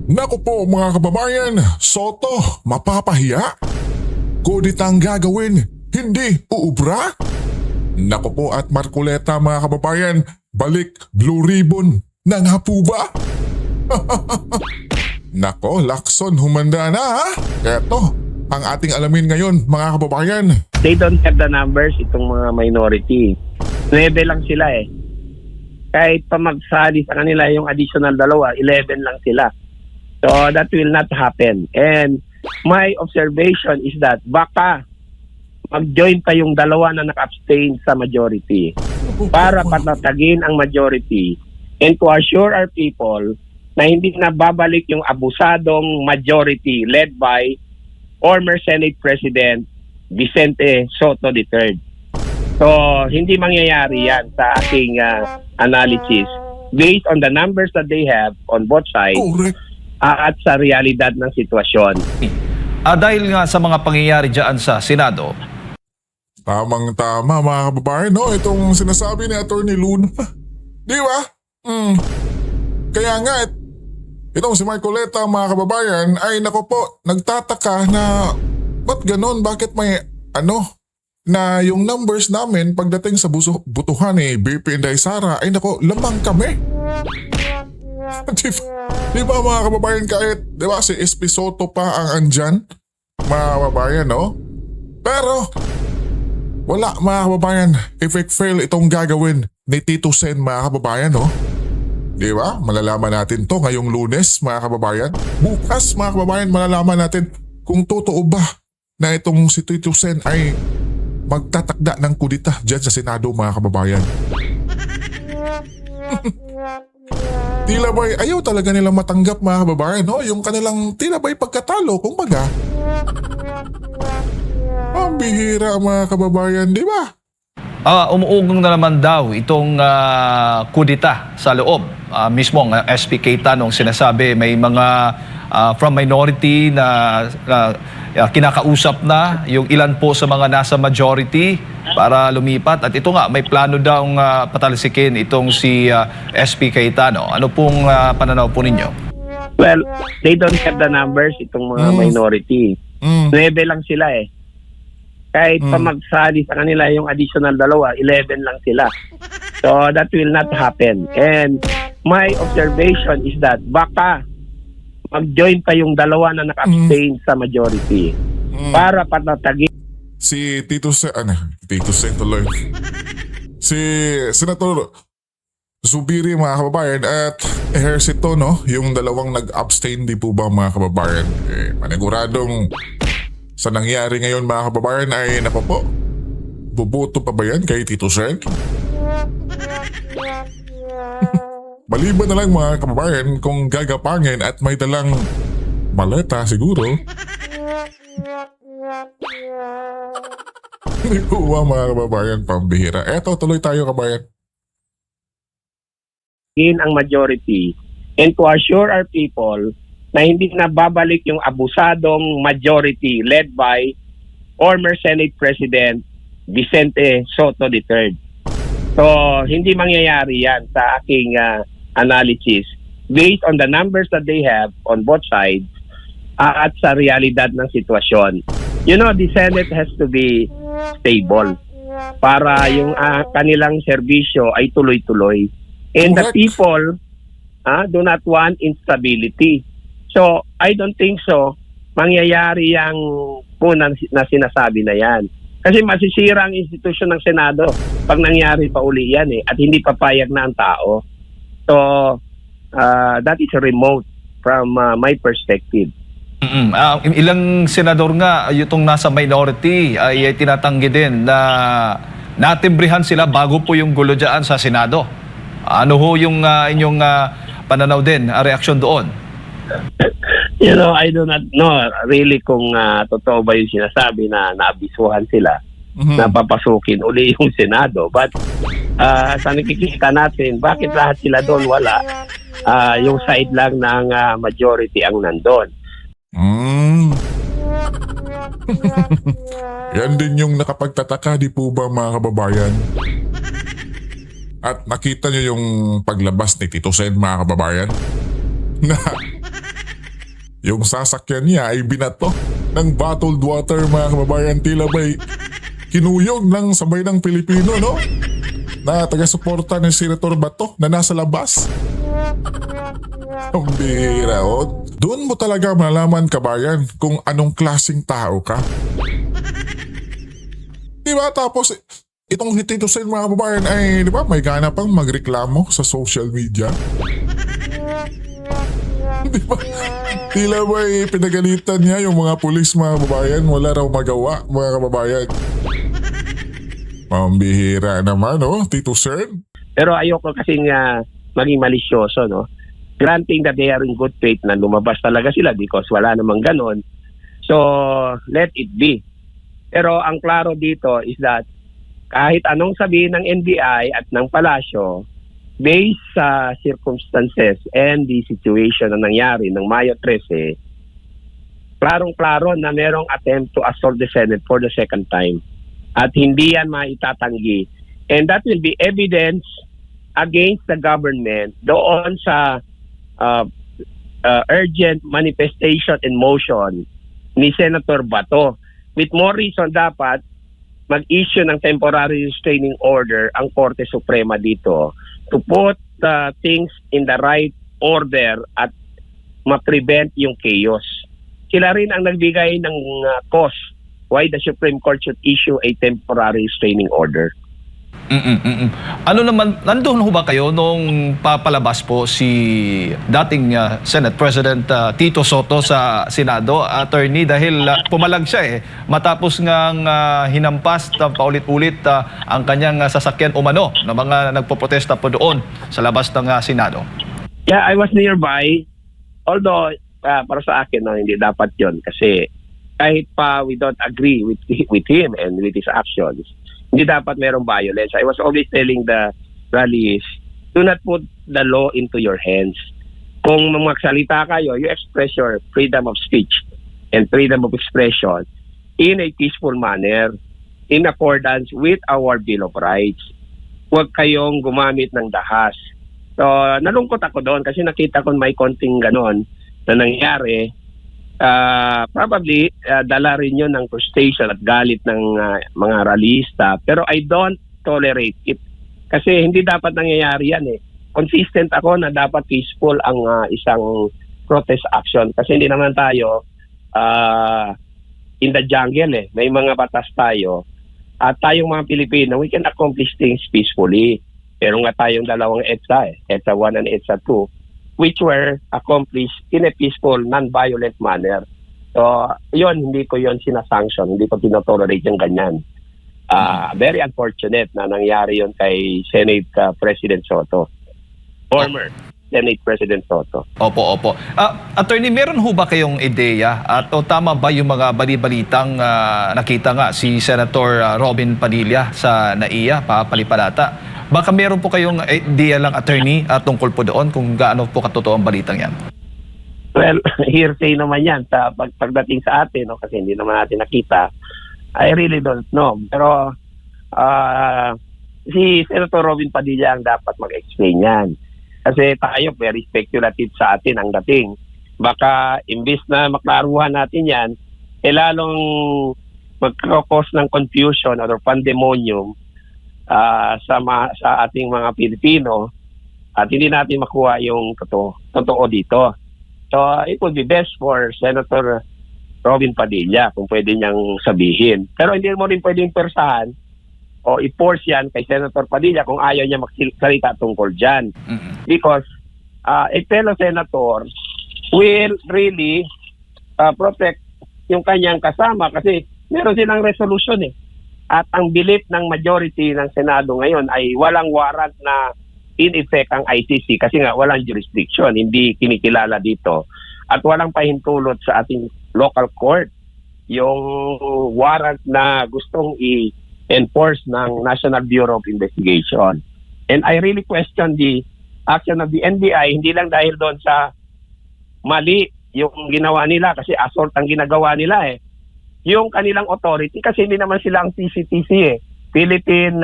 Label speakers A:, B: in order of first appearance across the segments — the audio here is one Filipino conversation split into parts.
A: Naku po mga kababayan, Soto, mapapahiya? Kuditang gagawin, hindi uubra? Naku po at Marcoleta mga kababayan, balik Blue Ribbon na nga po ba? Nako, Lacson, humanda na ha? Eto, ang ating alamin ngayon mga kababayan.
B: They don't have the numbers, itong mga minority. 9 lang sila eh. Kahit pa magsali sa kanila yung additional 2, 11 lang sila. So that will not happen. And my observation is that baka mag-join pa yung 2 na naka-abstain sa majority para patatagin ang majority and to assure our people na hindi na babalik yung abusadong majority led by former Senate President Vicente Soto III. So, hindi mangyayari yan sa aking analysis based on the numbers that they have on both sides
A: Correct.
B: at sa realidad ng sitwasyon.
C: Dahil nga sa mga pangyayari dyan sa Senado,
A: Tamang-tama mga kababayan, no? Itong sinasabi ni Atty. Luna. Di ba? Kaya nga, itong si Marcoleta mga kababayan ay nako po, nagtataka na ba't ganon? Bakit may na yung numbers namin pagdating sa butuhan ni BP Inday Sara ay nako, lamang kami. Di ba mga kababayan, kahit di ba si SP Soto pa ang andyan mga kababayan, no? Pero wala mga kababayan, if fail itong gagawin ni Tito Sen mga kababayan, no? Di ba? Malalaman natin to ngayong Lunes mga kababayan. Bukas mga kababayan, malalaman natin kung totoo ba na itong si Tito Sen ay magtatakda ng kudita dyan sa Senado mga kababayan. Tila ba'y ayaw talaga nilang matanggap mga kababayan, no? Yung kanilang tila ba'y pagkatalo, kumbaga. Ang bihira mga kababayan, di ba?
C: umuugong na naman daw itong kudita sa loob. Mismo ang SP Keita nung sinasabi may mga from minority na kinakausap na yung ilan po sa mga nasa majority para lumipat. At ito nga, may plano daw patalsikin itong si SP Keita. Ano pong pananaw po ninyo?
B: Well, they don't have the numbers, itong mga minority. 9 lang sila eh. Kahit pa magsali sa kanila yung additional 2, 11 lang sila. So that will not happen. And my observation is that baka mag-join pa yung 2 na naka-abstain sa majority para patatagin.
A: Si Tito Sen, Tito Sen tuloy. Si Senator Zubiri mga kababayan at Ejercito, no? Yung 2 nag-abstain di po ba mga kababayan? Maniguradong sa nangyari ngayon mga kababayan ay nako po, buboto pa ba yan kay Tito Sen? Maliban na lang mga kababayan kung gagapangin at may dalang maleta siguro. Hindi po ba mga kababayan, pambihira. Eto, tuloy tayo kabayan.
B: In ang majority and to assure our people na hindi na babalik yung abusadong majority led by former Senate President Vicente Soto III. So, hindi mangyayari yan sa aking analysis based on the numbers that they have on both sides at sa realidad ng sitwasyon. You know, the Senate has to be stable para yung kanilang serbisyo ay tuloy-tuloy. And the people do not want instability. So, I don't think so mangyayari yung na sinasabi na yan. Kasi masisira ang institusyon ng Senado pag nangyari pa uli yan at hindi papayag na ang tao. So, that is remote from my perspective.
C: Ilang senador nga itong nasa minority ay tinatanggi din na natimbrihan sila bago po yung gulo dyan sa Senado. Ano ho yung inyong pananaw din, reaksyon doon?
B: You know, I do not know really kung totoo ba yung sinasabi na naabisuhan sila na papasukin uli yung Senado. But sa nakikita natin, bakit lahat sila doon wala? Yung side lang ng majority ang nandun.
A: Yan din yung nakapagtataka di po ba mga kababayan? At nakita nyo yung paglabas ni Tito Sen mga kababayan? Na Yung sasakyan niya ay binato ng bottled water mga kababayan, tila ba'y kinuyog ng sabay ng Pilipino, no? Na taga-suporta ni Senator Bato na nasa labas. Ang bihira, oh. Doon mo talaga malalaman, kabayan, kung anong klaseng tao ka. Diba? Tapos, itong Tito Sen mga kababayan ay, di ba, may gana pang magreklamo sa social media. Di ba? Tila ba pinagalitan niya yung mga pulis mga kababayan, wala raw magawa mga kababayan. Pambihira naman, oh, Tito Sen.
B: Pero ayoko kasing maging malisyoso, no? Granting that they are in good faith na lumabas talaga sila because wala namang ganon. So, let it be. Pero ang klaro dito is that kahit anong sabihin ng NBI at ng Palasyo, based sa circumstances and the situation na nangyari ng Mayo 13, klarong-klaro na merong attempt to assault the Senate for the second time. At hindi yan maitatanggi. And that will be evidence against the government doon sa urgent manifestation and motion ni Senator Bato. With more reason, dapat mag-issue ng temporary restraining order ang Korte Suprema dito to put things in the right order at ma-prevent yung chaos. Sila rin ang nagbigay ng cause why the Supreme Court should issue a temporary restraining order.
C: Ano naman, nandun ho ba kayo nung papalabas po si dating Senate President Tito Soto sa Senado, attorney, dahil pumalag siya matapos ngang hinampas paulit-ulit ang kanyang sasakyan umano ng mga nagpoprotesta po doon sa labas ng Senado?
B: Yeah, I was nearby. Although, para sa akin, no, hindi dapat yon kasi kahit pa we don't agree with him and with his actions, hindi dapat merong violence. I was always telling the rallies, do not put the law into your hands. Kung magsalita kayo, you express your freedom of speech and freedom of expression in a peaceful manner in accordance with our Bill of Rights. Huwag kayong gumamit ng dahas. So, nalungkot ako doon kasi nakita ko may konting ganon na nangyari. Probably dala rin yun ng frustration at galit ng mga rallyista, pero I don't tolerate it kasi hindi dapat nangyayari yan consistent ako na dapat peaceful ang isang protest action kasi hindi naman tayo in the jungle may mga batas tayo at tayong mga Pilipino, we can accomplish things peacefully. Pero nga tayong dalawang EDSA EDSA 1 and EDSA 2, which were accomplished in a peaceful, non-violent manner. So, yun, hindi ko yun sinasanction, hindi ko tinotolerate yung ganyan. Very unfortunate na nangyari yun kay Senate President Soto. Former Senate President Soto.
C: Opo. Attorney, meron ho ba kayong ideya at tama ba yung mga bali-balitang nakita nga si Senator Robin Padilla sa NAIA, papalipalata? Baka meron po kayong idea lang, attorney, tungkol po doon kung gaano po katotoo ang balitang yan?
B: Well, hearsay naman yan sa pagdating sa atin, no? Kasi hindi naman natin nakita. I really don't know. Pero si Senator Robin Padilla ang dapat mag-explain yan. Kasi tayo, very speculative sa atin ang dating. Baka imbis na maklaruhan natin yan, lalong magkakos ng confusion or pandemonium sa ating mga Pilipino at hindi natin makuha yung totoo dito. So it would be best for Senator Robin Padilla kung pwede niyang sabihin. Pero hindi mo rin pwedeng persahan o i-force yan kay Senator Padilla kung ayaw niya magsalita tungkol dyan. Because a fellow senator will really protect yung kanyang kasama kasi meron silang resolution At ang belief ng majority ng Senado ngayon ay walang warrant na in effect ang ICC kasi nga walang jurisdiction, hindi kinikilala dito. At walang pahintulot sa ating local court yung warrant na gustong i-enforce ng National Bureau of Investigation. And I really question the action of the NBI, hindi lang dahil doon sa mali yung ginawa nila kasi assault ang ginagawa nila yung kanilang authority kasi hindi naman sila ang PCTC Philippine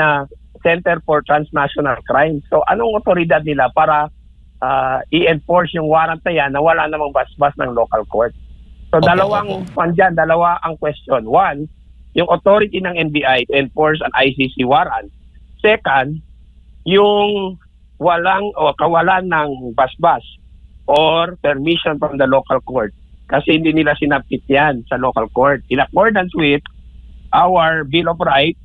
B: Center for Transnational Crime. So anong otoridad nila para i-enforce yung warrant na yan na wala namang basbas ng local court. So
C: Opo,
B: dalawa ang question. One, yung authority ng NBI to enforce an ICC warrant. Second, yung kawalan ng basbas or permission from the local court kasi hindi nila sinapit yan sa local court in accordance with our Bill of Rights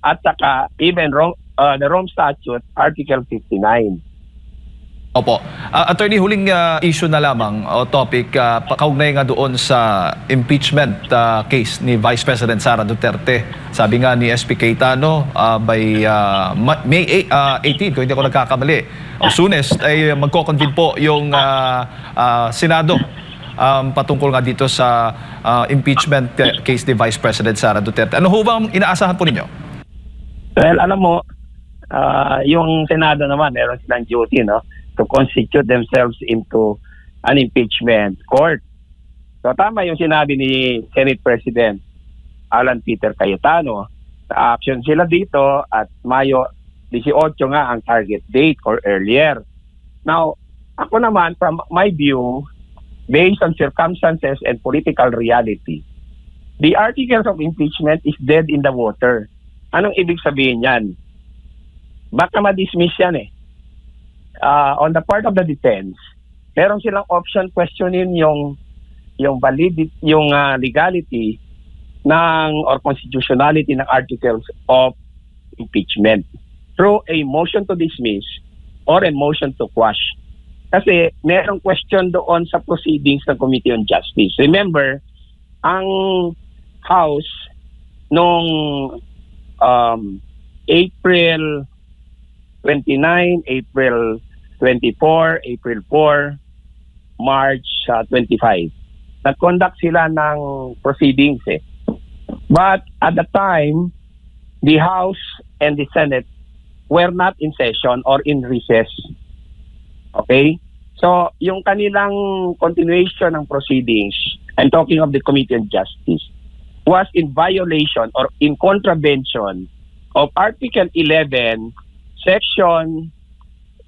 B: at saka even the Rome Statute, Article 59.
C: Opo. Attorney, huling issue na lamang o topic, pakaugnay nga doon sa impeachment case ni Vice President Sara Duterte. Sabi nga ni SP Cayetano, by May 18, kung hindi ako nagkakamali, as soonest ay magko-convene po yung Senado patungkol nga dito sa impeachment case ni Vice President Sara Duterte. Ano ho bang inaasahan po ninyo?
B: Well, alam mo, yung Senado naman, meron silang duty, no? To constitute themselves into an impeachment court. So tama yung sinabi ni Senate President Alan Peter Cayetano. Sa action sila dito at Mayo 18 nga ang target date or earlier. Now, ako naman, from my view, based on circumstances and political reality, the articles of impeachment is dead in the water. Anong ibig sabihin yan? Baka ma-dismiss yan eh. On the part of the defense, meron silang option questionin yung validity, yung legality or constitutionality ng articles of impeachment through a motion to dismiss or a motion to quash. Kasi merong question doon sa proceedings ng Committee on Justice. Remember, ang House noong April 29, April 24, April 4, March 25. Nag-conduct sila ng proceedings eh. But at the time, the House and the Senate were not in session or in recess. Okay? So, yung kanilang continuation ng proceedings, I'm talking of the Committee on Justice, was in violation or in contravention of Article 11, Section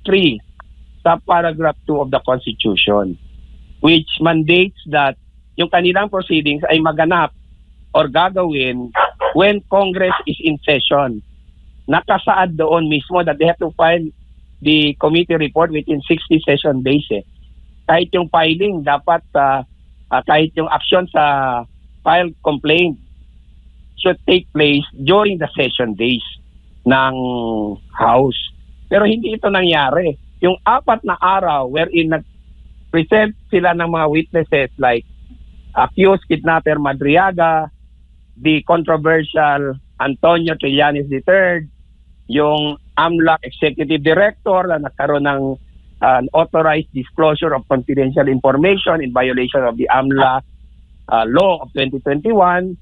B: 3, subparagraph 2 of the Constitution, which mandates that yung kanilang proceedings ay maganap or gagawin when Congress is in session. Nakasaad doon mismo that they have to file the committee report within 60 session days eh. Kahit yung filing, dapat kahit yung action sa file complaint should take place during the session days ng House. Pero hindi ito nangyari. Yung 4 na araw wherein nag-present sila ng mga witnesses like accused kidnapper Madriaga, the controversial Antonio Trillanes III, yung AMLAC Executive Director na nagkaroon ng unauthorized disclosure of confidential information in violation of the AMLA law of 2021,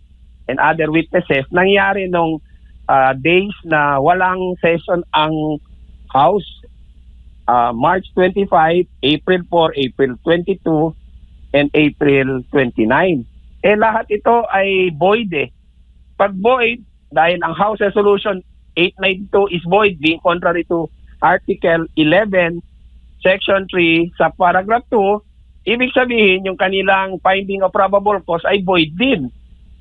B: and other witnesses. Nangyari nung days na walang session ang House, March 25, April 4, April 22, and April 29. Lahat ito ay void eh. Pag void, dahil ang House Resolution 892 is void, being contrary to Article 11, Section 3, sa paragraph 2, ibig sabihin yung kanilang finding of probable cause ay void din.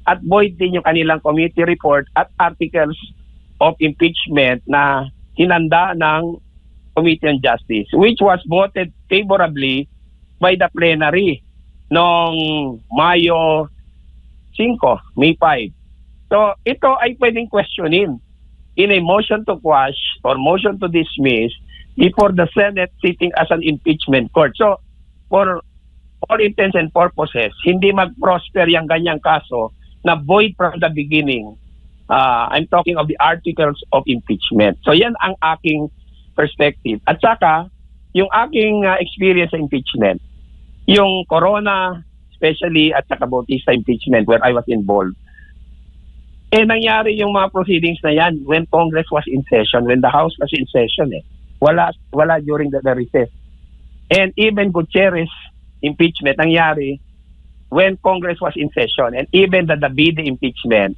B: At void din yung kanilang committee report at articles of impeachment na hinanda ng Committee on Justice, which was voted favorably by the plenary noong Mayo 5, May 5. So ito ay pwedeng questionin in a motion to quash or motion to dismiss before the Senate sitting as an impeachment court. So for all intents and purposes, hindi mag-prosper yung ganyang kaso na void from the beginning. I'm talking of the articles of impeachment. So yan ang aking perspective. At saka, yung aking experience sa impeachment, yung Corona, especially at saka Bautista impeachment where I was involved, nangyari yung mga proceedings na yan when Congress was in session, when the House was in session eh. Wala during the recess. And even Gutierrez impeachment nangyari when Congress was in session, and even the Davide impeachment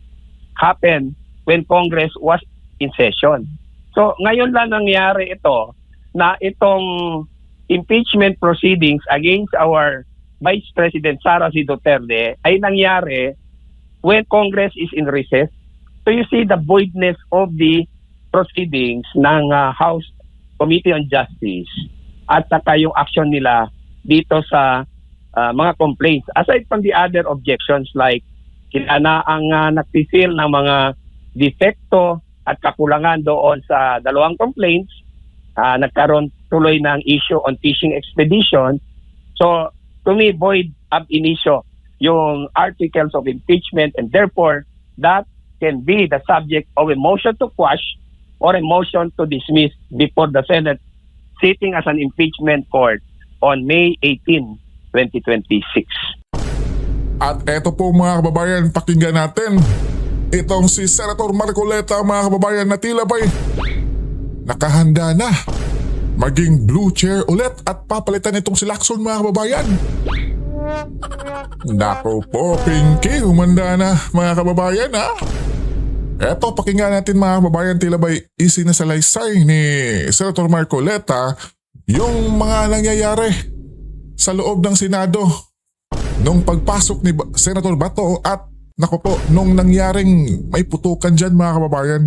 B: happened when Congress was in session. So ngayon lang nangyari ito na itong impeachment proceedings against our Vice President Sara C. Duterte ay nangyari when Congress is in recess. So you see the voidness of the proceedings ng House Committee on Justice at saka yung action nila dito sa mga complaints. Aside from the other objections like sila na ang nagpisil ng mga defekto at kakulangan doon sa dalawang complaints, nagkaroon tuloy ng issue on fishing expedition. So to me, void ab initio yung articles of impeachment, and therefore that can be the subject of a motion to quash or a motion to dismiss before the Senate sitting as an impeachment court on May 18, 2026.
A: At eto po mga kababayan, pakinggan natin itong si Senator Marcoleta mga kababayan na tila ba'y nakahanda na maging blue chair ulit at papalitan itong si Lacson mga kababayan. Nako po, Pinky, humanda na mga kababayan ha. Eto, pakinggan natin mga kababayan, tila ba'y isinasalaysay ni Senator Marcoleta yung mga nangyayari sa loob ng Senado nung pagpasok ni Senator Bato at nako po, nung nangyaring may putukan dyan mga kababayan.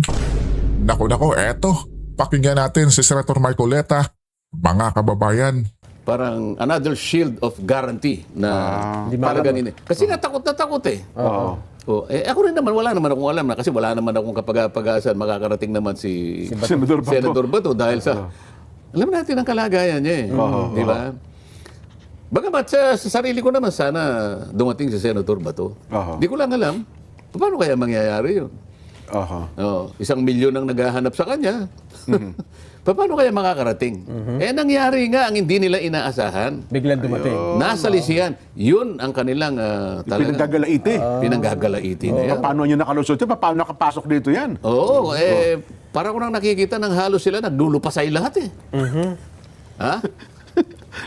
A: Nako, eto, pakinggan natin si Senator Marcoleta, mga kababayan.
D: Parang another shield of guarantee na talagang ini. Kasi nga takot na takot eh.
E: Oo.
D: Oh, ako rin naman, wala naman akong alam na kasi wala naman akong kapag-asan makakarating naman si Senador Bato dahil sa alam natin ang kalagayan niya eh. Di ba? Bagamat sa sarili ko naman sana dumating si Senator Bato. Di ko lang alam paano kaya mangyayari yun. Oh, 1 milyon ang naghahanap sa kanya. Paano kaya makakarating? Nangyari nga ang hindi nila inaasahan.
E: Biglang dumating.
D: Nasa lisihan. Yun ang kanilang
F: Pinanggagalaiti.
D: pinanggagalaiti na yan.
F: Paano nyo nakalusot yan? Paano nakapasok dito yan?
D: Oo, para ko nang nakikita ng halos sila, naglulupasay lahat eh. Ha?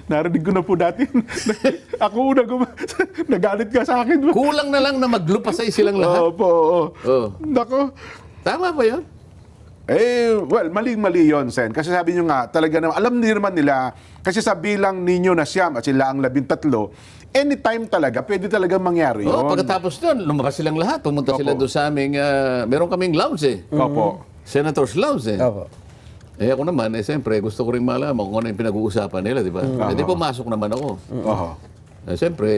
F: Narinig ko na po dati. Ako una nagalit ka sa akin.
D: Kulang na lang na maglupasay silang lahat.
F: Opo.
D: Oh.
F: Nako.
D: Tama ba yun?
F: Well, maling-mali yun, Sen. Kasi sabi nyo nga, talaga naman, alam naman nila, kasi sa bilang ninyo na siyam at sila ang 13, anytime talaga, pwede talaga mangyari yun.
D: Oh, pagkatapos doon, lumabas silang lahat. Pumunta sila doon sa aming, meron kaming lounge eh.
F: Opo.
D: Senator's lounge eh.
E: Opo.
D: Ako naman, siyempre, gusto ko rin malaman kung ano yung pinag-uusapan nila, di ba? Di pumasok naman ako. Siyempre,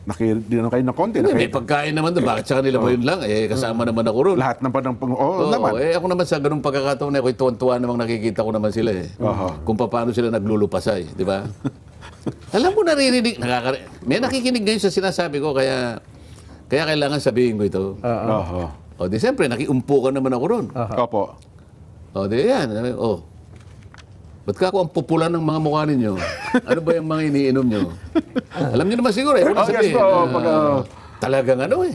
F: Nakidino kayo ng konti.
D: may pagkain naman doon. Bakit sa kanila mo yun lang? Kasama naman ako ron.
F: Lahat ng naman.
D: Ako naman sa ganung pagkakataon, ako'y tuwan-tuwa namang nakikita ko naman sila eh. Kung paano sila naglulupasay, di ba? Alam mo, naririnig, may nakikinig ngayon sa sinasabi ko, kaya kailangan sabihin ko ito. O di siyempre, nakiumpo ka naman ako ron.
F: Opo.
D: O di yan. Ba't ka ako ang popular ng mga mukha ninyo? Ano ba yung mga iniinom nyo? Alam niyo naman siguro,
F: Yes
D: sabihin,
F: po.
D: talagang ano eh.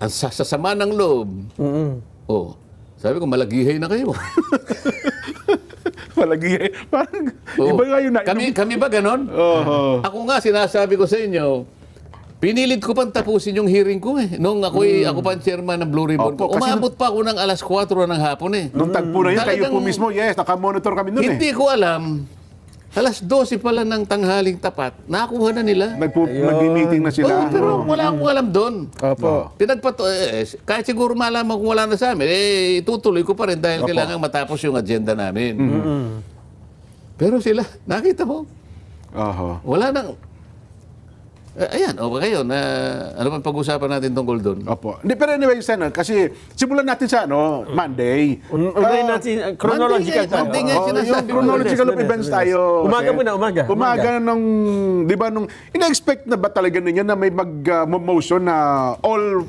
D: Ang sasama ng loob. Sabi ko, malagihay na kayo.
F: Palagi. Parang, iba nga yun na.
D: Kami ba ganon? Ako nga, sinasabi ko sa inyo, pinilit ko pang tapusin yung hearing ko eh. Nung ako pa ang chairman ng Blue Ribbon ko. Umabot pa ako ng alas 4 ng hapon eh.
F: Nung tagpo na yun, kayo po
D: Talagang
F: mismo, yes, nakamonitor kami nun eh.
D: Hindi ko alam. Alas 12 pala ng tanghaling tapat, nakuha na nila.
F: Nag-meeting na sila.
D: Pero wala akong alam doon.
E: Opo.
D: Kahit siguro malaman kung wala na sa amin, itutuloy ko pa rin dahil kailangan matapos yung agenda namin. Pero sila, nakita mo, wala nang... Ayan, okay kayo. Ano bang pag-usapan natin tungkol doon?
F: Opo. Hindi, pero anyway, Sen, kasi simulan natin sa Monday.
E: Unahin natin, chronological tayo.
D: Monday nga sinasabi
F: yung chronological of events tayo.
E: Umaga
F: Sen.
E: muna, umaga.
F: Umaga nung, di ba, nung, ina-expect na ba talaga ninyo na may mag-motion na all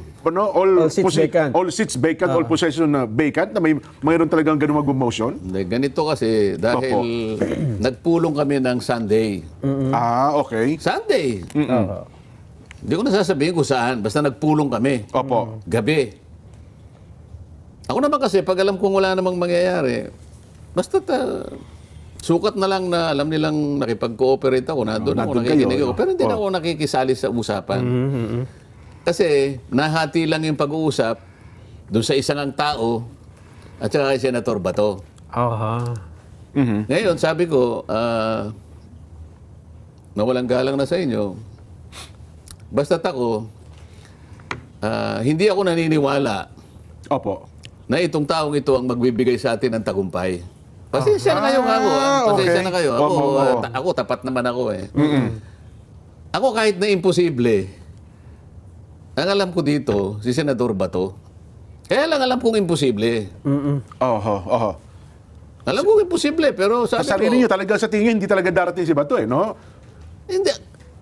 F: seats vacant, all possession vacant, na mayroon talagang ganun mag-motion?
D: Hindi, ganito kasi, dahil nagpulong kami ng Sunday.
F: Okay.
D: Sunday! Hindi ko nasasabihin kung saan, basta nagpulong kami.
F: Opo.
D: Gabi. Ako naman kasi, pag alam kong wala namang mangyayari, basta sukat na lang na alam nilang nakipag-cooperate ako, nandun ako,
F: nandun
D: nakikinig
F: kayo,
D: ako. Pero hindi na ako nakikisali sa usapan. Kasi nahati lang yung pag-uusap doon sa isang ang tao at saka kay Senator Bato. Ngayon, sabi ko, na walang galang na sa inyo, basta't ako, hindi ako naniniwala
F: Opo.
D: na itong taong ito ang magbibigay sa atin ng tagumpay. Pasensya na kayo ako. Pasensya
F: okay.
D: na kayo. Ako,
F: Oo.
D: ako tapat naman ako eh. Ako kahit na imposible, ang alam ko dito, si Senador Bato, kaya lang alam kong imposible.
F: Oho, oho.
D: Alam kong imposible, pero
F: Sa
D: sabi
F: sarili
D: ko,
F: niyo talaga sa tingin hindi talaga darating si Bato no?
D: hindi,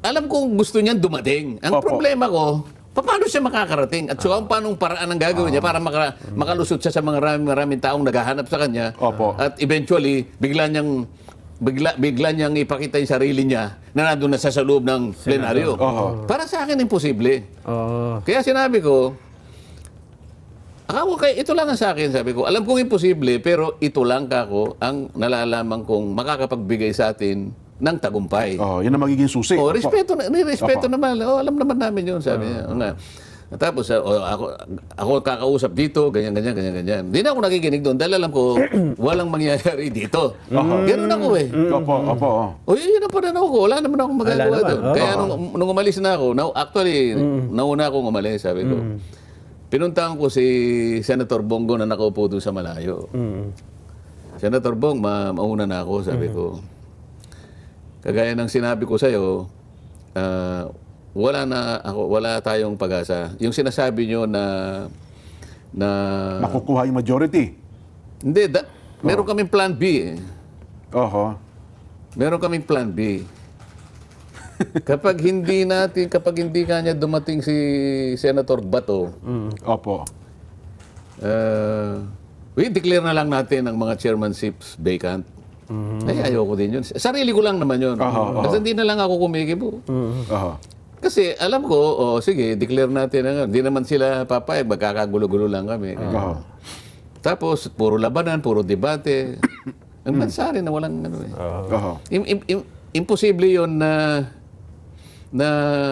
D: alam kong gusto niyan dumating. Ang
F: Opo.
D: problema ko, paano siya makakarating? At saka paanong paraan ang gagawin niya para makalusot siya sa mga maraming taong naghahanap sa kanya.
F: Opo.
D: At eventually, bigla niyang ipakita yung sarili niya na nandun na sa loob ng plenaryo.
F: Oho.
D: Para sa akin, imposible.
E: Oo.
D: Kaya sinabi ko, ito lang ang sa akin, sabi ko, alam kong imposible, pero ito lang kako ang nalalaman kong makakapagbigay sa atin ng tagumpay.
F: Oh, yun ang magiging susi.
D: Oh,
F: Opo.
D: respeto
F: Opo.
D: naman. Oh, alam naman namin 'yun, sabi niya. Oo nga. Tapos ako kakausap dito, ganyan. Hindi na ako nakikinig doon dahil alam ko walang mangyayari dito. Ganun ako eh.
F: Opo, opo.
D: O yun ang pananaw ko. Wala naman akong magagawa
E: Wala naman.
D: doon. Kaya nung umalis na ako, nauna akong umalis, sabi ko. Pinuntahan ko si Senator Bongo na nakaupo doon sa malayo. Senator Bong, mauna na ako, sabi ko. Kagaya ng sinabi ko sa'yo, wala tayong pag-asa. Yung sinasabi nyo na
F: Makukuha yung majority.
D: hindi, meron kaming plan B eh.
F: Oho.
D: Meron kaming plan B. Kapag hindi kanya dumating si Senator Bato,
F: Opo.
D: declare na lang natin ang mga chairmanships vacant. Ay, ayoko din yun. Sarili ko lang naman yun. Kasi hindi na lang ako kumikibo.
F: Oho.
D: Kasi alam ko, sige, declare natin. Hindi naman sila papayag, magkakagulo-gulo lang kami.
F: Oho.
D: Tapos, puro labanan, puro debate. Ang bansa rin na walang ano eh.
F: Oho.
D: Imposible yun na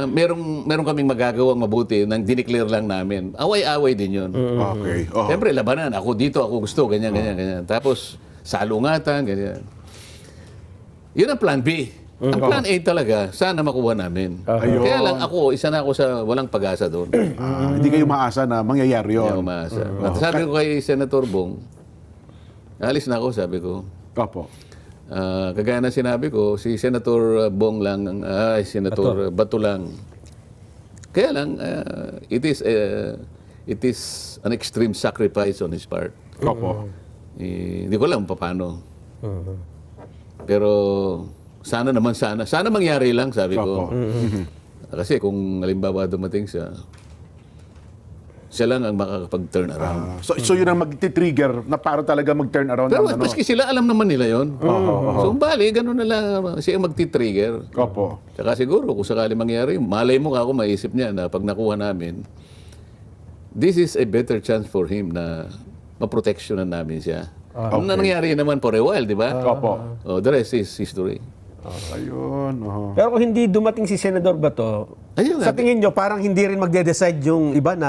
D: merong kaming magagawang mabuti nang dineclare lang namin. Away-away din yun.
F: Okay. Oho.
D: Siyempre, labanan. Ako dito, ako gusto. Ganyan. Tapos, salungatan, ganyan. Yun ang plan B. Ang plan A talaga, sana makuha namin.
F: Ayun.
D: Kaya lang ako, isa na ako sa walang pag-asa doon.
F: Hindi kayo maasa na mangyayari
D: Hindi ako
F: yun.
D: maasa. At sabi ko kay Senator Bong, alis na ako, sabi ko.
F: Opo.
D: Kagaya na sinabi ko, si Senator Bong lang, Senator Bato lang. Kaya lang, it is an extreme sacrifice on his part.
F: Opo.
D: Hindi ko alam paano. Pero sana mangyari lang, sabi ko.
F: Opo.
D: Kasi kung halimbawa dumating siya lang ang makakapag-turn around.
F: So yun ang mag-trigger na para talaga mag-turn around
D: Pero
F: ng ano.
D: maski sila, alam naman nila yon. So, bali, ganun na lang siya ang magti-trigger.
F: Opo.
D: Tsaka siguro, kung sakali mangyari, malay mo ako maisip niya na pag nakuha namin, this is a better chance for him na maproteksyonan namin siya. Ang nangyari naman for a while, di ba?
F: Opo.
D: The rest is history.
F: Ayun. Oho.
E: Pero kung hindi dumating si Senador Bato,
D: Ayun nga.
E: sa tingin nyo, parang hindi rin magde-decide yung iba na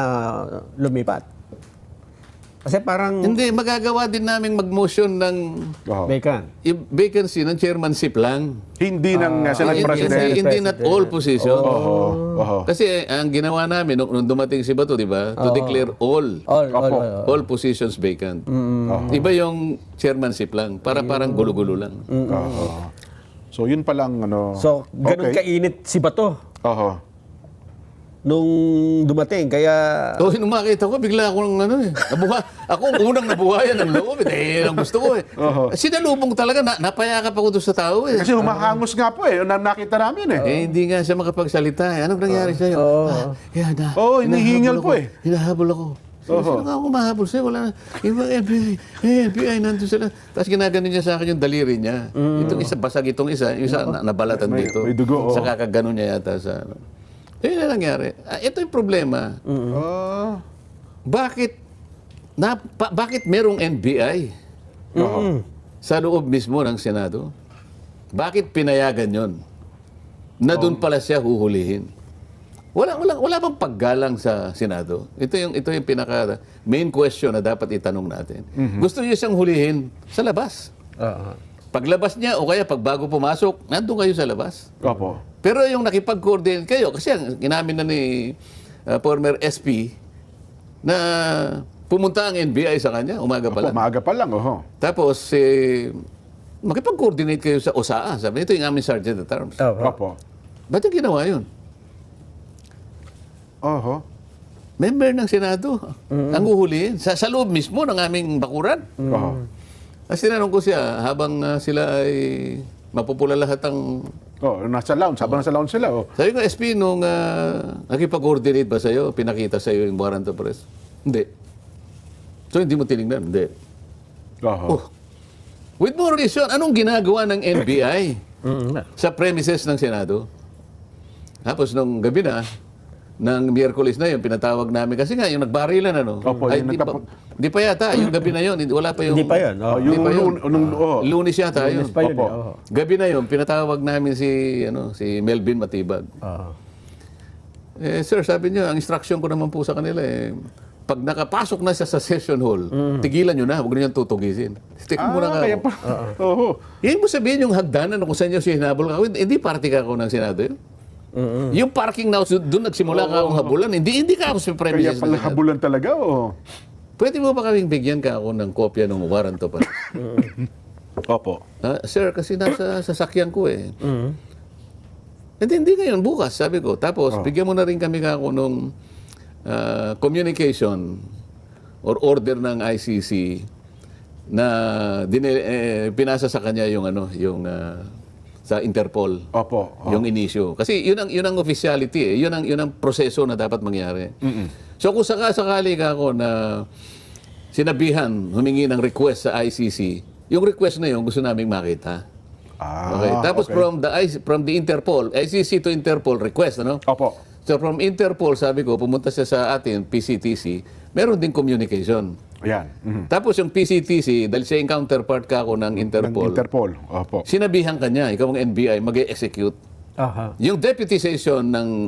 E: lumipat. Kasi parang
D: Hindi, magagawa din namin mag-motion ng
F: Oho.
E: vacant.
D: vacancy ng chairmanship lang.
F: Hindi ng Senate President.
D: Hindi not all position.
F: Oho. Oho.
D: Kasi ang ginawa namin nung dumating si Bato, di ba? To declare all positions vacant. Iba yung chairmanship lang. Parang gulo-gulo lang.
F: Oho. So yun pa lang ano.
E: So, ganun
F: Okay.
E: kainit si Bato
F: Oho.
E: nung dumating. Kaya,
D: So, nung makita ko, bigla akong ako ang unang nabuhayan ng loob. Ang gusto ko eh. Sinalubong talaga, napayakap ako doon sa tao eh.
F: Kasi humahangos nga po nakita namin
D: Hindi nga siya makapagsalita eh. Anong nangyari sa'yo?
F: Hinihingal po eh.
D: Hinahabol ako. Sino nga ako mahabol sa'yo? Wala na. Yung mga FBI, nandun sila. Tapos ginaganon niya sa akin yung daliri niya. Itong isa, basag itong isa. Yung isa, nabalatan dito.
F: may dugo,
D: Sa kakaganon niya yata sa ano. Yun na nangyari. Ito yung problema. Bakit merong NBI sa loob mismo ng Senado? Bakit pinayagan yon? Na doon pala siya huhulihin. Wala bang paggalang sa Senado? Ito yung pinaka main question na dapat itanong natin. Gusto niyo siyang hulihin sa labas. paglabas niya o kaya pag bago pumasok, nandun kayo sa labas.
F: Opo.
D: Pero yung nakipag-coordinate kayo, kasi ang inamin na ni former SP na pumunta ang NBI sa kanya, umaga pa
F: Opo,
D: lang.
F: maaga pa lang. Oho.
D: Tapos, makipag-coordinate kayo sa OSAA. Sabi niya, ito yung aming Sergeant at Arms.
F: Opo.
D: Ba't yung ginawa yun?
F: Oho.
D: Member ng Senado ang uhulihin sa loob mismo ng aming bakuran.
F: Oho.
D: As tinanong ko siya, habang sila ay mapupula lahat ang...
F: Oh, nasa lounge. Habang nasa lounge sila. Oh.
D: Sabi ko, SP, nung nakipag-coordinate ba sa'yo, pinakita sa'yo yung warrant of arrest? Hindi. So, hindi mo tinignan? Hindi.
F: Oho.
D: Oh. With more reason, anong ginagawa ng NBI sa premises ng Senado? Tapos, nung gabi na, ng Miyerkules na yun, pinatawag namin. Kasi nga, yung nagbarilan, ano?
F: Opo,
D: Ay,
F: yung
D: di pa yata. Yung gabi na yun, wala pa yung...
E: Hindi pa yun.
F: Oh,
E: Oh.
F: yung
D: Di pa yun. Lunes yata yun.
E: Lunes pa yun.
F: Opo.
E: Oo.
D: Gabi na yun, pinatawag namin si Melvin Matibag.
E: Oo.
D: Sir, sabi niya, ang instruction ko naman po sa kanila pag nakapasok na siya sa session hall, tigilan nyo na, huwag nyo tutugisin. Stick muna ka.
F: Kaya pa. Oho.
D: Yan mo sabihin yung hagdanan kung saan nyo siya hinabol ka. Hindi party ka ako ng Senado yun. Yung parking na doon nagsimula ka akong habulan. Hindi ka ako sa
F: Kaya
D: premises.
F: pala
D: ng Senado.
F: habulan talaga. Oh.
D: Pwede mo ba kaming bigyan ka ako ng kopya ng warrant to pa?
F: Opo.
D: Sir, kasi nasa sasakyan ko eh. Hindi ngayon, bukas, sabi ko. Tapos, bigyan mo na rin kami kako nung communication or order ng ICC na pinasa sa kanya yung sa Interpol.
F: Opo.
D: Yung inisyo. Kasi yun ang officiality eh. Yun ang proseso na dapat mangyari. So kung sakali ka ako na sinabihan, humingi ng request sa ICC, yung request na yun gusto naming makita. Okay. Tapos
F: okay.
D: from the Interpol, ICC to Interpol request, ano?
F: Opo.
D: So from Interpol, sabi ko, pumunta siya sa atin, PCTC, meron din communication.
F: Ayan.
D: Tapos yung PCTC, dahil siya yung counterpart ka ako ng Interpol,
F: Interpol. Opo.
D: sinabihan ka niya, ikaw ang NBI, mag-execute.
E: Aha.
D: Yung deputization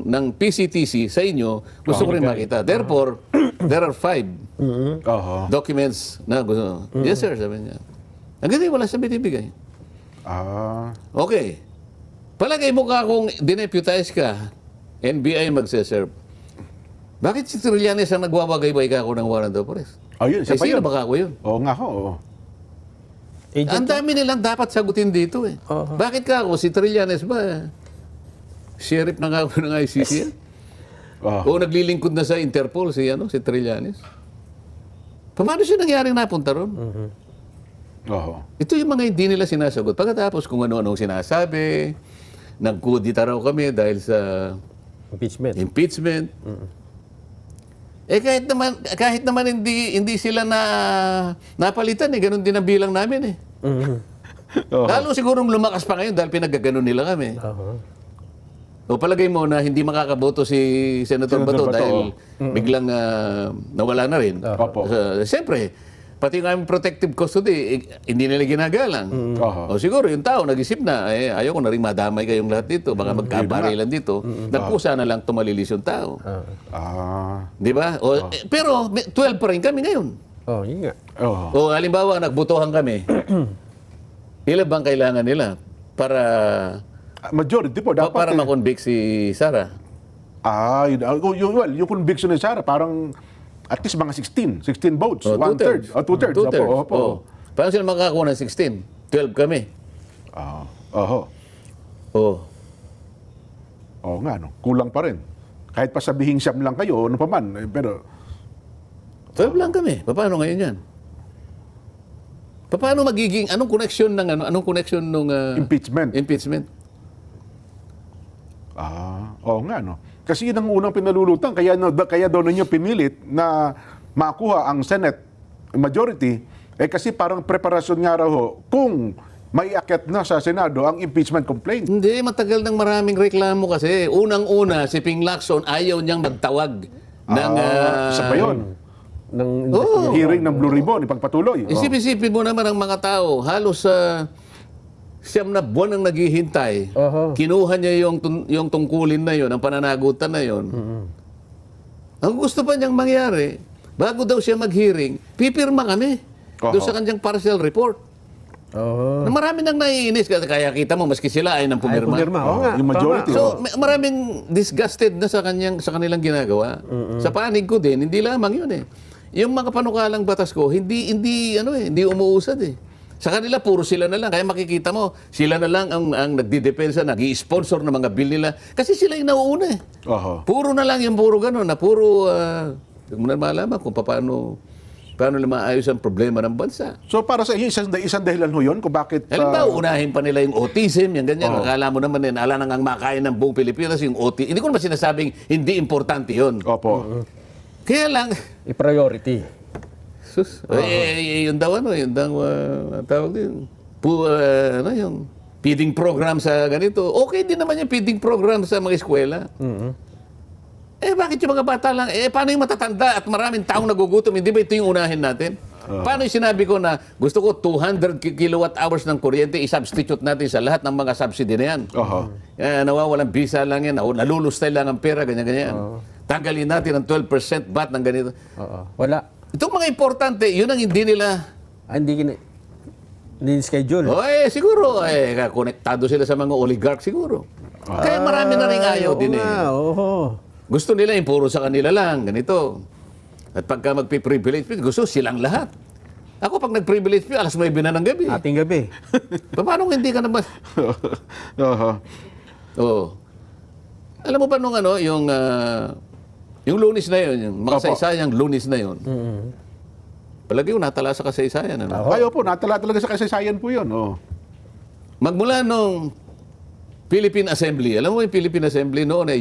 D: ng PCTC sa inyo, gusto ko rin makita. Therefore, there are 5
F: Oho.
D: documents na gusto. Yes, sir, sabi niya. Ang ganyan, wala siya binibigay. Okay. Palagay mo ka kung dineputize ka, NBI magse-serve. Bakit si Trillanes ang nagwawagay-bay ka ako ng warrant of arrest?
F: Ayun, siya pa
D: Sino
F: yun.
D: ba ako yun?
F: Oo nga ho. Oo.
E: Agent
D: Ang dami nilang dapat sagutin dito eh. Bakit ka ako? Si Trillanes ba? Sheriff na nga ako ng ICC yan? O naglilingkod na sa Interpol si Trillanes? Paano siya nangyaring napunta ron?
F: Oho.
D: Ito yung mga hindi nila sinasagot. Pagkatapos kung ano-anong sinasabi, nagkudita raw kami dahil sa impeachment. Kahit naman hindi sila napalitan ganun din ang bilang namin eh. Lalo sigurong lumakas pa ngayon dahil pinagaganon nila kami. O palagay mo na hindi makakaboto si Senator Bato dahil biglang nawala na rin.
F: Opo.
D: Siyempre, pati yung aming protective custody, hindi nila ginagalang. O siguro yung tao nag-isip na, ayaw ko na rin madamay kayong lahat dito, baka magkabarilan dito. Nagkusa na lang tumalilis yung tao. Di ba? Pero 12 pa rin kami ngayon.
E: Oh, yun nga.
F: Oho.
D: O halimbawa, nagbutuhan kami. Ilan bang kailangan nila para
F: Majority po dapat.
D: para makonvict si Sara?
F: Yung conviction ni Sarah, parang at least mga 16 votes.
D: Oh,
F: One-third.
D: two-thirds.
F: Two-thirds. Opo.
D: Oh. Paano sila makakakuha ng 16? 12 kami.
F: Oho.
D: Oh.
F: Oo nga, no. Kulang pa rin. Kahit pa sabihing siyam lang kayo, ano pa man. Pero,
D: 12 lang kami. Paano ngayon yan? Paano magiging, anong connection nung impeachment?
F: oo nga, no. Kasi yun ang unang pinalulutang. Kaya daw ninyo pinilit na makuha ang Senate majority. Kasi parang preparasyon nga raw ho, kung may akyat na sa Senado ang impeachment complaint.
D: Hindi, matagal nang maraming reklamo kasi. Unang-una, si Ping Lacson ayaw niyang magtawag ng...
F: Isa pa yun.
E: Ng
F: Hearing ng Blue Ribbon, ipagpatuloy.
D: Isip-isipin mo naman ang mga tao, halos siyam na buwan ang naghihintay. Kinuha niya yung tungkulin na yon, ang pananagutan na yon. Ang gusto pa niyang mangyari, bago daw siya mag-hearing, pipirma kami doon sa kanyang partial report.
E: Oo.
D: Na marami nang naiinis. Kaya kita mo, maski sila ay nang
E: Ay,
D: pumirma.
E: pumirma. Oo nga.
F: Yung majority.
E: Tama.
D: So, maraming disgusted na sa kanilang ginagawa. Sa panig ko din, hindi lamang yun eh. Yung mga panukalang batas ko, hindi umuusad eh. Sa kanila, puro sila na lang. Kaya makikita mo, sila na lang ang nagdidepensa, nag-i-sponsor ng mga bill nila. Kasi sila yung nauuna eh.
F: Oho.
D: Puro na lang yung puro gano'n, na puro, hindi mo na malaman kung paano nila maayos ang problema ng bansa.
F: So para sa inyo, isang dahilan ho yun kung bakit...
D: Halimbawa, unahin pa nila yung autism, yung ganyan. Akala mo naman ala nang ang makain ng buong Pilipinas yung autism. Hindi ko naman sinasabing hindi importante yun.
F: Opo.
D: Kaya lang,
E: I-priority.
D: sus, yun daw tawag din, yung feeding program sa ganito. Okay din naman yung feeding program sa mga eskwela. Bakit yung mga bata lang? Paano yung matatanda at maraming taong nagugutom? Hindi ba ito yung unahin natin? Paano yung sinabi ko na gusto ko 200 kilowatt hours ng kuryente, i-substitute natin sa lahat ng mga subsidy na yan?
F: Oho.
D: Nawawalang visa lang yan, nalulustay lang ang pera, ganyan-ganyan. Tanggalin natin ang 12% VAT ng ganito.
E: Oo. Wala.
D: Itong mga importante, yun ang hindi nila.
E: Hindi schedule.
D: Siguro, konektado sila sa mga oligarch siguro. Kaya marami na rin ayaw din eh.
E: Oo.
D: Gusto nila yung puro sa kanila lang, ganito. At pagka magpi-privilege fee, gusto silang lahat. Ako pag nag-privilege fee, alas 9 na ng gabi.
E: Ating gabi.
D: Paano hindi ka naman?
F: Oho.
D: Oo. Alam mo ba nung yung Lunes na yun, yung makasaysayang Lunes na yun, palagi yung natala sa kasaysayan. Ano?
F: Ayaw po, natala talaga sa kasaysayan po yun. Oh.
D: Magmula nung Philippine Assembly, alam mo yung Philippine Assembly noon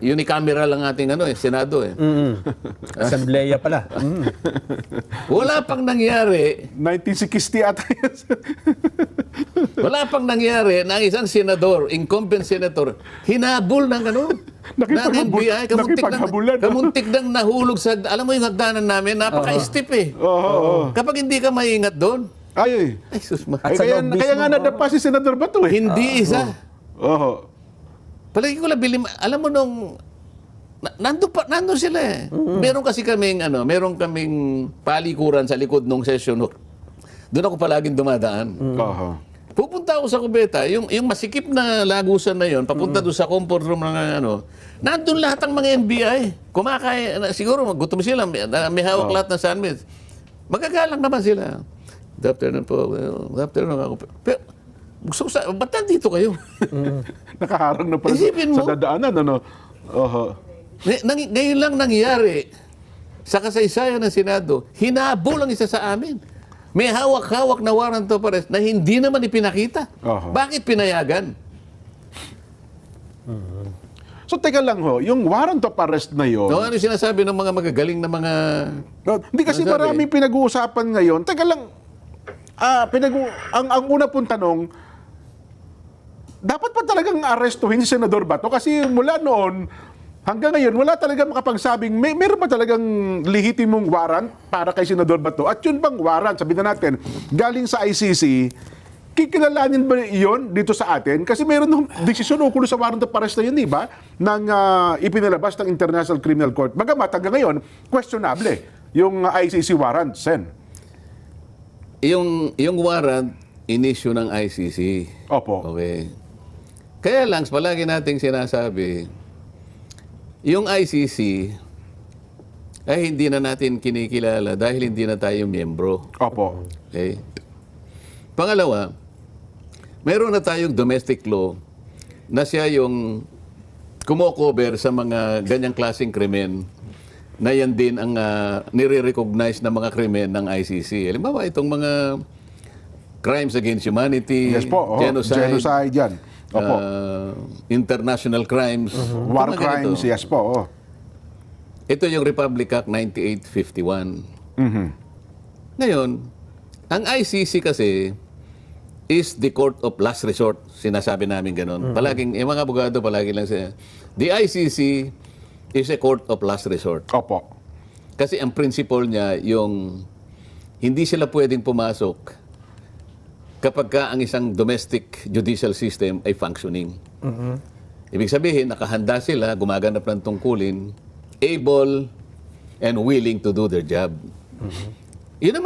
D: unicameral lang ating Senado eh.
E: Assembleya pala.
D: Wala pang nangyari,
F: 1960 ata yun.
D: wala pang nangyari na ang isang senador, incumbent senator, hinabol ng NBI,
F: nakipaghabulan.
D: kamuntik nang nahulog sa, alam mo yung hagdanan namin, napaka-steep eh. Kapag hindi ka maingat doon,
F: Ay.
D: ay sus ma.
E: At sa
F: Kaya
E: loob
F: nga
E: mismo,
F: nadapa si Senador Bato eh.
D: Hindi isa.
F: Oho.
D: Palagi ko lang alam mo nung nandun sila eh. Meron kasi kaming palikuran sa likod nung session. Doon ako palaging dumadaan.
F: Oho.
D: Pupunta ako sa kubeta, yung masikip na lagusan na yon, papunta doon sa comfort room ng nandun lahat ng mga NBI. Kumakain, siguro gutom sila, may hawak lahat ng sandwich. Magagalang naman sila. Good afternoon po. Good afternoon ako. Pero, gusto ko ba't nandito kayo?
F: Nakaharang na pala
D: Isipin mo.
F: sa dadaanan, Oho.
D: Ngayon lang nangyari sa kasaysayan ng Senado, hinabol ang isa sa amin. May hawak-hawak na warrant of arrest na hindi naman ipinakita.
F: Oho.
D: Bakit pinayagan?
F: So teka lang yung warrant of arrest na yun.
D: Ano yung sinasabi ng mga magagaling na mga...
F: Hindi kasi
D: Ano sabi?
F: maraming pinag-uusapan ngayon. Teka lang, ang una pong tanong, dapat pa talagang arestuhin si Senador Bato? Kasi mula noon, hanggang ngayon, wala talagang makapagsabing, meron ba talagang lehitimong warrant para kay Senador Bato? At yun bang warrant, sabihin na natin, galing sa ICC, kikilalanin ba yun dito sa atin? Kasi meron ng desisyon ukol sa warrant of arrest na yun, di ba? Nang ipinalabas ng International Criminal Court. Bagamat hanggang ngayon, questionable yung ICC warrant, Sen.
D: Yung warrant, inisyu ng ICC.
F: Opo.
D: Okay. Kaya lang, palagi nating sinasabi, yung ICC ay hindi na natin kinikilala dahil hindi na tayo miyembro.
F: Opo.
D: Okay? Pangalawa, meron na tayong domestic law na siya yung kumocover sa mga ganyang klaseng krimen na yan din ang nire-recognize na mga krimen ng ICC. Halimbawa, itong mga crimes against humanity,
F: Yes po. Genocide yan. Opo.
D: International crimes,
F: War
D: mga
F: crimes,
D: ganito.
F: yes po.
D: Ito yung Republic Act 9851. Ngayon, ang ICC kasi is the court of last resort. Sinasabi namin ganun. Palaging, yung mga abogado palagi lang siya. The ICC is a court of last resort.
F: Opo.
D: Kasi ang principle niya, yung hindi sila pwedeng pumasok kapag ka ang isang domestic judicial system ay functioning. Ibig sabihin, nakahanda sila, gumaganap ng tungkulin, able and willing to do their job. Yun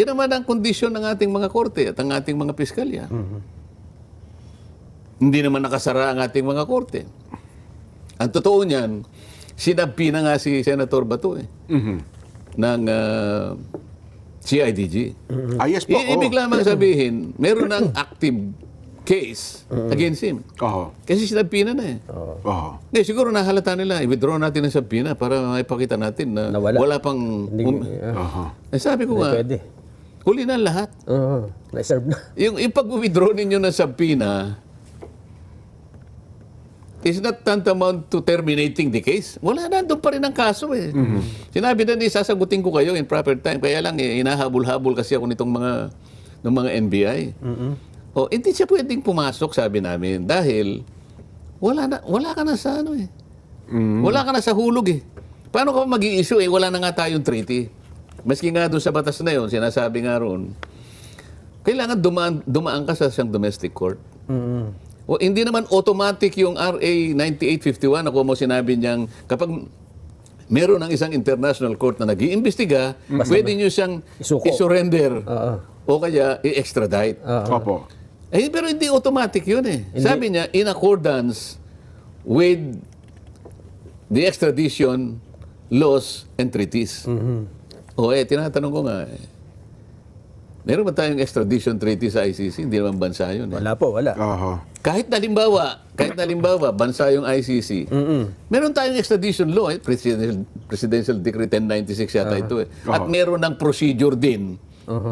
D: naman ang kondisyon ng ating mga korte at ang ating mga piskalya. Hindi naman nakasara ang ating mga korte. Ang totoo niyan, sinabpi na nga si Senator Bato ng CIDG.
F: Yes po.
D: Ibig lamang sabihin, meron ng active case against him.
F: Oo.
D: Kasi sinabpina na eh.
F: Oo.
D: Hindi, siguro nahalata nila, i-withdraw natin ang sabpina para maipakita natin na
E: Nawala.
D: wala pang...
F: Oo.
D: sabi ko nga,
E: Pwede.
D: huli na lahat.
E: Oo. Na-serve na.
D: Yung pag-withdraw ninyo ng sabpina is not tantamount to terminating the case. Wala na, doon pa rin ang kaso eh. Sinabi na sasagutin ko kayo in proper time. Kaya lang, hinahabol-habol kasi ako nitong ng mga NBI. O, hindi siya pwedeng pumasok, sabi namin, dahil wala ka na sa ano eh. Wala ka na sa hulog eh. Paano ka mag-i-issue eh? Wala na nga tayong treaty. Maski nga doon sa batas na yon, sinasabi nga roon, kailangan dumaan ka sa siyang domestic court. O, hindi naman automatic yung RA 9851 ako mo sinabi niyang kapag meron ng isang international court na nag-iimbestiga, pwede niyo siyang
E: Isuko.
D: isurrender
E: Oo.
D: o kaya i-extradite.
F: Opo.
D: Pero hindi automatic yun eh. Sabi niya, in accordance with the extradition laws and treaties. O tinatanong ko nga meron ba tayong extradition treaty sa ICC? Hindi naman bansa yun eh.
E: Wala po, wala.
F: Oo.
D: Kahit na halimbawa, bansa yung ICC, meron tayong extradition law, Presidential Decree 1096 yata ito eh. At meron ng procedure din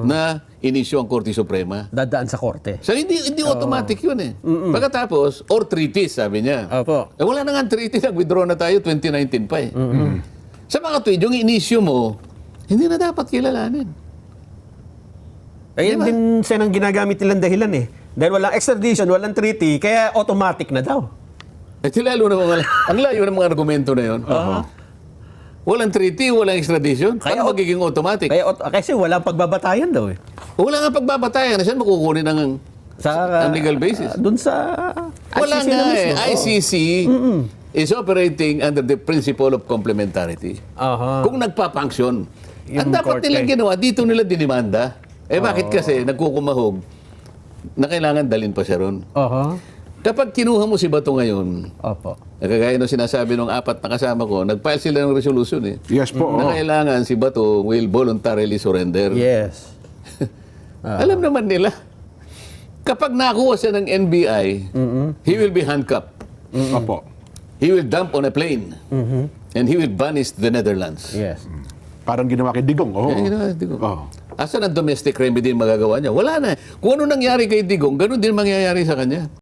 D: na inisyu ang Korte Suprema.
E: Dadaan sa korte.
D: So hindi automatic yun eh. Pagkatapos, or treaties, sabi niya.
E: Opo.
D: Wala na nga treaty, nag-withdraw na tayo 2019 pa eh. Sa mga tweet, yung inisyu mo, hindi na dapat kilalanin.
E: Ayun din ang ginagamit nilang dahilan eh. Dahil walang extradition, walang treaty, kaya automatic na daw.
D: Lalo na ang layo ng mga argumento na yun. Walang treaty, walang extradition. Paano magiging automatic?
E: Kasi walang pagbabatayan daw eh.
D: Wala nga pagbabatayan. Saan makukunin ang legal basis?
E: Doon sa
D: Wala
E: ICC
D: nga
E: na
D: eh.
E: mismo.
D: ICC is operating under the principle of complementarity.
E: Aha.
D: Kung nagpapunction. At
E: Yung
D: dapat
E: korte.
D: nilang ginawa, dito nila dinimanda. Bakit kasi nagkukumahog na kailangan dalhin pa siya ron?
E: Aha.
D: Kapag kinuha mo si Bato ngayon,
E: Opo.
D: kagaya ng sinasabi ng 4 na kasama ko, nag-file sila ng resolution eh.
F: Yes po.
D: Na kailangan si Bato will voluntarily surrender.
E: Yes.
D: Alam naman nila, kapag nakuha siya ng NBI, he will be handcuffed.
F: Opo.
D: He will dump on a plane. And he will vanish to the Netherlands.
E: Yes.
F: Parang ginawa kay Digong. Oo.
D: Yan, ginawa ni Digong.
F: Oo.
D: Asan ang domestic remedy magagawa niya? Wala na. Kung ano nangyari kay Digong, ganun din mangyayari sa kanya.